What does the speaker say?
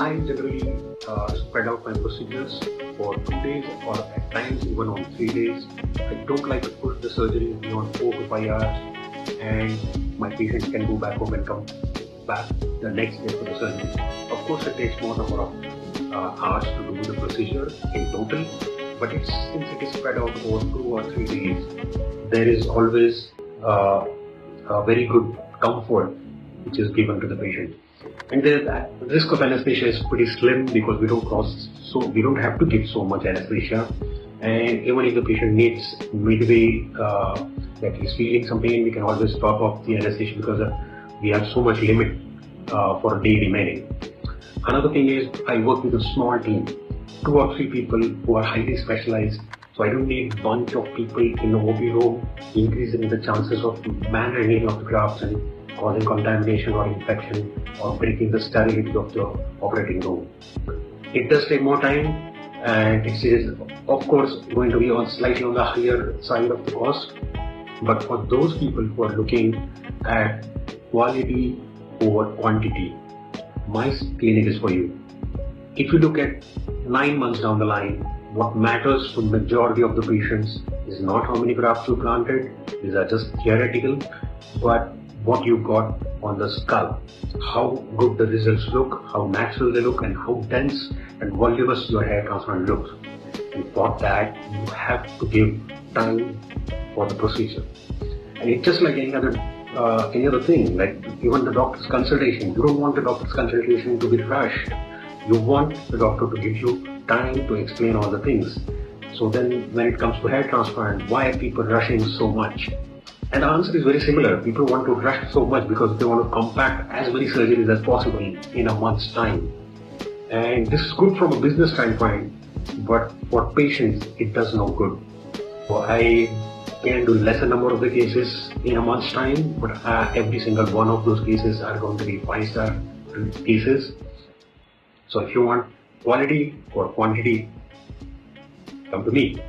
I generally spread out my procedures for 2 days or at times even on 3 days. I don't like to push the surgery beyond 4 to 5 hours, and my patient can go back home and come back the next day for the surgery. Of course, it takes more number of hours to do the procedure in total, but since it is spread out over 2 or 3 days, there is always a very good comfort which is given to the patient. And the risk of anesthesia is pretty slim because we don't have to give so much anesthesia. And even if the patient needs midway that he's feeling some pain, we can always stop off the anesthesia because we have so much limit for a day remaining. Another thing is I work with a small team, 2 or 3 people who are highly specialized. So I don't need a bunch of people in the OP room, increasing the chances of manhandling of the grafts and causing contamination or infection or breaking the sterility of the operating room. It does take more time, and it is of course going to be slightly on the higher side of the cost. But for those people who are looking at quality over quantity, my clinic is for you. If you look at 9 months down the line, what matters to majority of the patients is not how many grafts you planted, these are just theoretical, but what you got on the skull, how good the results look, how natural they look, and how dense and voluminous your hair transplant looks. And for that, you have to give time for the procedure. And it's just like any other thing, like even the doctor's consultation. You don't want the doctor's consultation to be rushed. You want the doctor to give you time to explain all the things. So then when it comes to hair transplant, why are people rushing so much? And the answer is very similar. People want to rush so much because they want to compact as many surgeries as possible in a month's time. And this is good from a business standpoint, but for patients, it does no good. So I can do lesser number of the cases in a month's time, but every single one of those cases are going to be 5-star cases. So if you want quality or quantity, come to me.